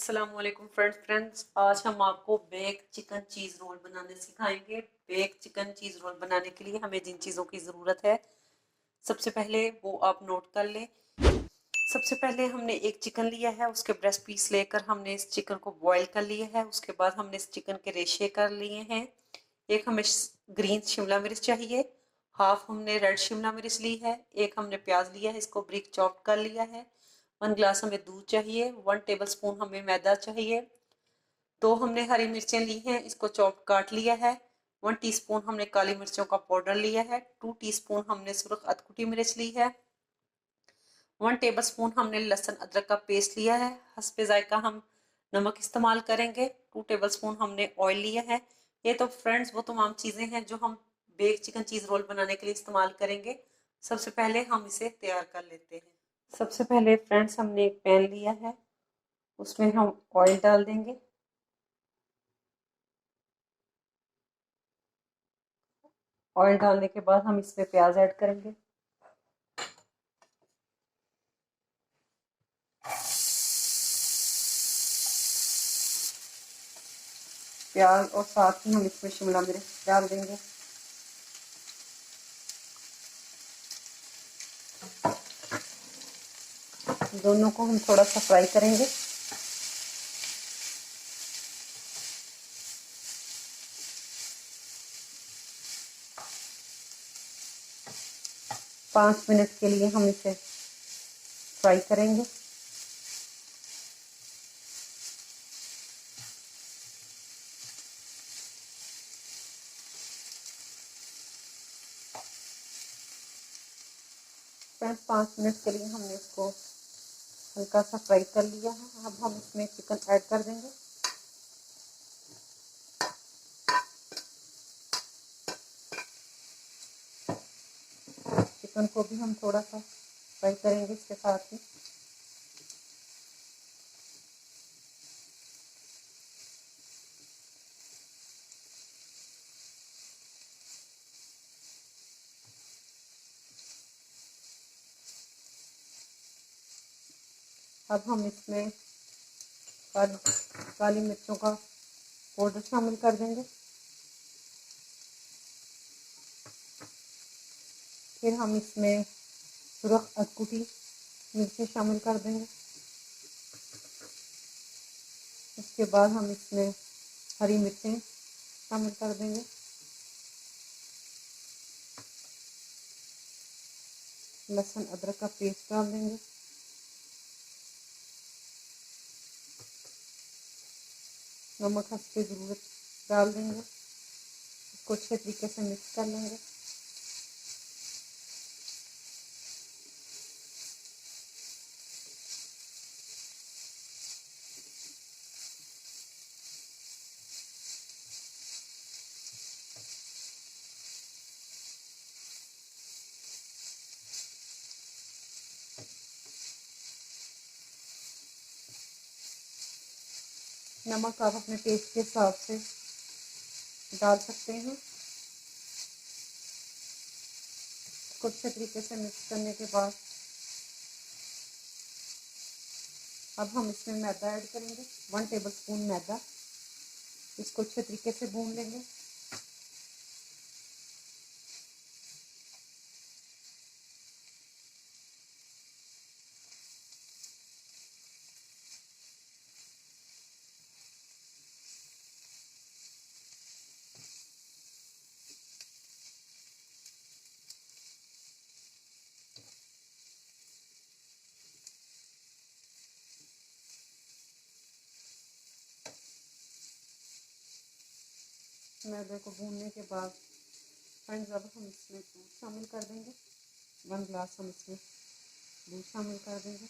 अस्सलामुअलैकुम फ्रेंड्स, आज हम आपको बेक चिकन चीज़ रोल बनाने सिखाएंगे। बेक चिकन चीज़ रोल बनाने के लिए हमें जिन चीज़ों की ज़रूरत है, सबसे पहले वो आप नोट कर लें। सबसे पहले हमने एक चिकन लिया है, उसके ब्रेस्ट पीस लेकर हमने इस चिकन को बॉईल कर लिया है। उसके बाद हमने इस चिकन के रेशे कर लिए हैं। एक हमें ग्रीन शिमला मिर्च चाहिए, हाफ हमने रेड शिमला मिर्च ली है, एक हमने प्याज लिया है, इसको ब्रिक चॉप कर लिया है। 1 गिलास हमें दूध चाहिए, 1 टेबल स्पून हमें मैदा चाहिए। दो हमने हरी मिर्चें ली हैं, इसको चॉप काट लिया है। 1 टीस्पून हमने काली मिर्चों का पाउडर लिया है। 2 टीस्पून हमने सुरख अधकुटी मिर्च ली है। 1 टेबल स्पून हमने लहसुन अदरक का पेस्ट लिया है। हस्बे जायका हम नमक इस्तेमाल करेंगे। 2 टेबल स्पून हमने ऑयल लिया है। ये तो फ्रेंड्स वो तमाम चीज़ें हैं जो हम बेक चिकन चीज़ रोल बनाने के लिए इस्तेमाल करेंगे। सबसे पहले हम इसे तैयार कर लेते हैं। सबसे पहले फ्रेंड्स हमने एक पैन लिया है, उसमें हम ऑयल डाल देंगे। ऑयल डालने के बाद हम इसमें प्याज ऐड करेंगे। प्याज और साथ ही हम इसमें शिमला मिर्च डाल देंगे। दोनों को हम थोड़ा सा फ्राई करेंगे। पाँच मिनट के लिए हम इसे फ्राई करेंगे। फ्रेंड्स 5 मिनट के लिए हमने इसको हल्का सा फ्राई कर लिया है। अब हम इसमें चिकन ऐड कर देंगे। चिकन को भी हम थोड़ा सा फ्राई करेंगे इसके साथ ही। अब हम इसमें काली मिर्चों का पाउडर शामिल कर देंगे। फिर हम इसमें सुरख अधकुटी मिर्चें शामिल कर देंगे। उसके बाद हम इसमें हरी मिर्चें शामिल कर देंगे। लहसुन अदरक का पेस्ट डाल देंगे। नमक हस्बे ज़रूरत डाल देंगे। इसको अच्छे तरीके से मिक्स कर लेंगे। नमक आप अपने टेस्ट के हिसाब से डाल सकते हैं। इसको अच्छे तरीके से मिक्स करने के बाद अब हम इसमें मैदा ऐड करेंगे। 1 टेबल स्पून मैदा। इसको अच्छे तरीके से भून लेंगे। मैदे को भूनने के बाद फ्रेंड्स अब हम इसमें दूध शामिल कर देंगे। 1 गिलास हम इसमें दूध शामिल कर देंगे।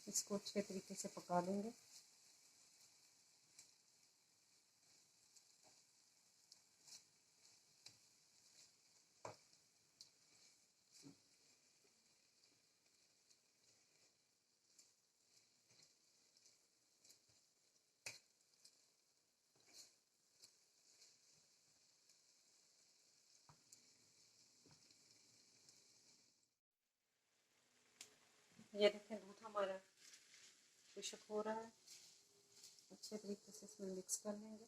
इसको अच्छे तरीके से पका लेंगे। ये देखें दूध हमारा खुश्क हो रहा है। अच्छे तरीके से इसमें मिक्स कर लेंगे।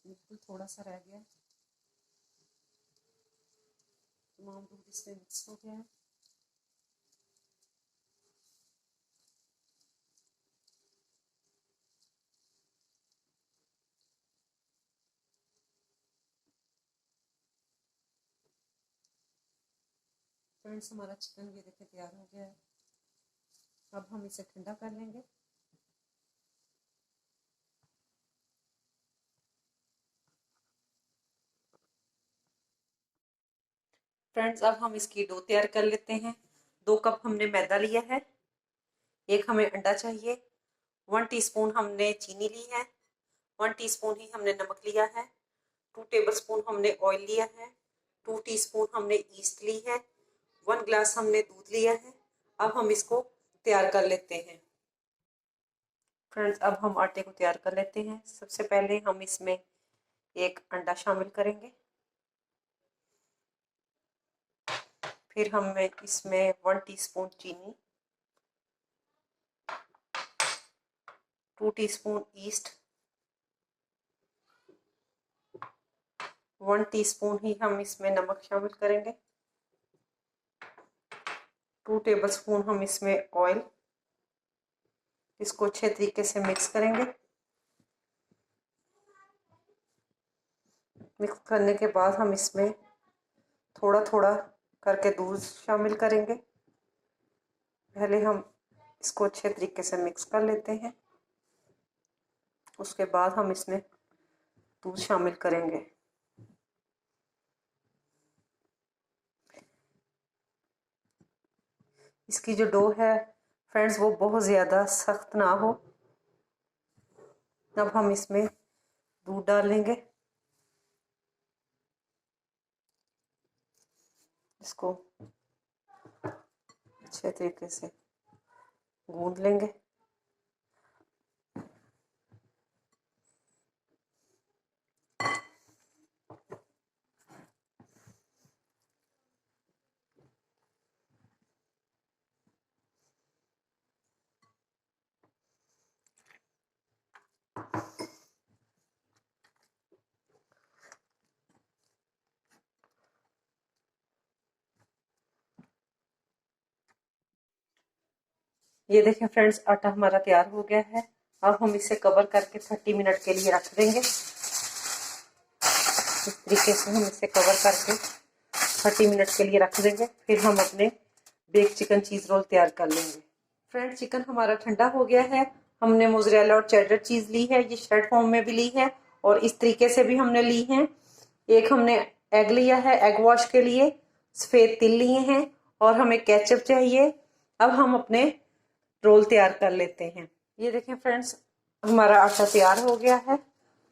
बिल्कुल थोड़ा सा रह गया, तमाम दूध इसमें मिक्स हो गया है। फ्रेंड्स हमारा चिकन ये देखिए तैयार हो गया है। अब हम इसे ठंडा कर लेंगे। फ्रेंड्स अब हम इसकी डो तैयार कर लेते हैं। 2 कप हमने मैदा लिया है, 1 हमें अंडा चाहिए, 1 टीस्पून हमने चीनी ली है, 1 टीस्पून ही हमने नमक लिया है, 2 टेबलस्पून हमने ऑयल लिया है, 2 टीस्पून हमने ईस्ट ली है, 1 ग्लास हमने दूध लिया है। अब हम इसको तैयार कर लेते हैं। फ्रेंड्स अब हम आटे को तैयार कर लेते हैं। सबसे पहले हम इसमें 1 अंडा शामिल करेंगे। फिर हमें इसमें 1 टीस्पून चीनी, 2 टीस्पून ईस्ट, 1 टीस्पून ही हम इसमें नमक शामिल करेंगे, 2 टेबलस्पून हम इसमें ऑयल। इसको अच्छे तरीके से मिक्स करेंगे। मिक्स करने के बाद हम इसमें थोड़ा थोड़ा करके दूध शामिल करेंगे। पहले हम इसको अच्छे तरीके से मिक्स कर लेते हैं, उसके बाद हम इसमें दूध शामिल करेंगे। इसकी जो डो है फ्रेंड्स वो बहुत ज़्यादा सख्त ना हो। अब हम इसमें दूध डालेंगे, इसको अच्छे तरीके से गूंद लेंगे। ये देखें फ्रेंड्स आटा हमारा तैयार हो गया है। अब हम इसे कवर करके 30 मिनट के लिए रख देंगे। इस तरीके से हम इसे कवर करके 30 मिनट के लिए रख देंगे। फिर हम अपने बेक चिकन चीज़ रोल तैयार कर लेंगे। फ्रेंड्स चिकन हमारा ठंडा हो गया है। हमने मोज़रेला और चेडर चीज़ ली है, ये श्रेड फॉर्म में भी ली है और इस तरीके से भी हमने ली है। एक हमने एग लिया है, एग वॉश के लिए सफ़ेद तिल लिए हैं और हमें केचप चाहिए। अब हम अपने रोल तैयार कर लेते हैं। ये देखें फ्रेंड्स हमारा आटा तैयार हो गया है।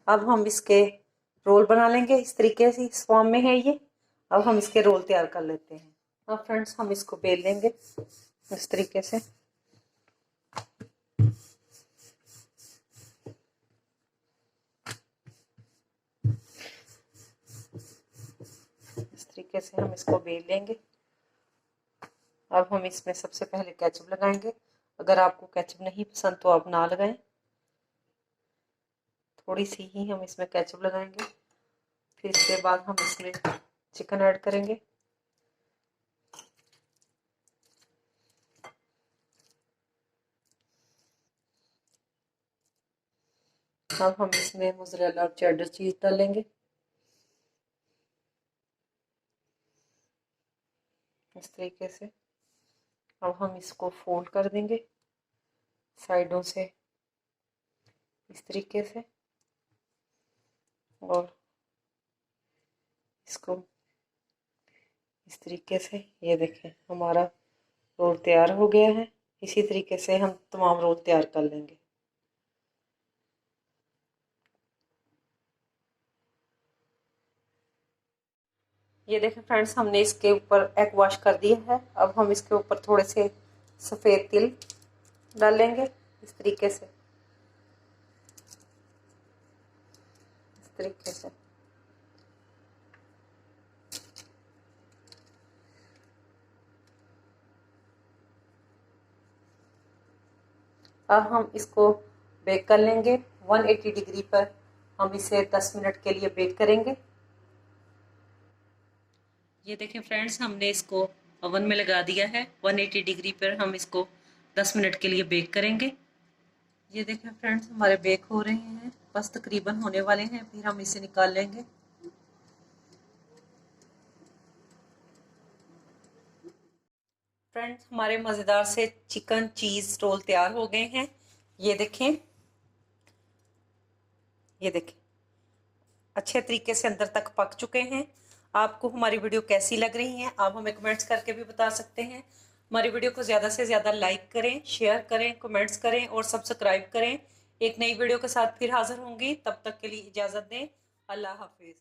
अब हम इसके रोल बना लेंगे। इस तरीके से इस फॉर्म में है ये। अब हम इसके रोल तैयार कर लेते हैं। अब फ्रेंड्स हम इसको बेल लेंगे इस तरीके से। इस तरीके से हम इसको बेल लेंगे। अब हम इसमें सबसे पहले केचप लगाएंगे। अगर आपको केचप नहीं पसंद तो आप ना लगाएं, थोड़ी सी ही हम इसमें केचप लगाएंगे। फिर इसके बाद हम इसमें चिकन ऐड करेंगे। अब हम इसमें मोज़रेला और चेडर चीज़ डालेंगे इस तरीके से। अब हम इसको फोल्ड कर देंगे साइडों से इस तरीके से और इसको इस तरीके से। ये देखें हमारा रोल तैयार हो गया है। इसी तरीके से हम तमाम रोल तैयार कर लेंगे। ये देखें फ्रेंड्स हमने इसके ऊपर एग वॉश कर दिया है। अब हम इसके ऊपर थोड़े से सफ़ेद तिल डालेंगे इस तरीके से। तरीके से। अब हम इसको बेक कर लेंगे 180 डिग्री पर। हम इसे 10 मिनट के लिए बेक करेंगे। ये देखें फ्रेंड्स, हमने इसको ओवन में लगा दिया है। 180 डिग्री पर हम इसको 10 मिनट के लिए बेक करेंगे। ये देखें फ्रेंड्स, हमारे बेक हो रहे हैं, बस तकरीबन होने वाले हैं, फिर हम इसे निकाल लेंगे। फ्रेंड्स, हमारे मज़ेदार से चिकन चीज़ रोल तैयार हो गए हैं। ये देखें, ये देखें, अच्छे तरीके से अंदर तक पक चुके हैं। आपको हमारी वीडियो कैसी लग रही है आप हमें कमेंट्स करके भी बता सकते हैं। हमारी वीडियो को ज़्यादा से ज़्यादा लाइक करें, शेयर करें, कमेंट्स करें और सब्सक्राइब करें। एक नई वीडियो के साथ फिर हाजिर होंगी, तब तक के लिए इजाज़त दें। अल्लाह हाफिज़।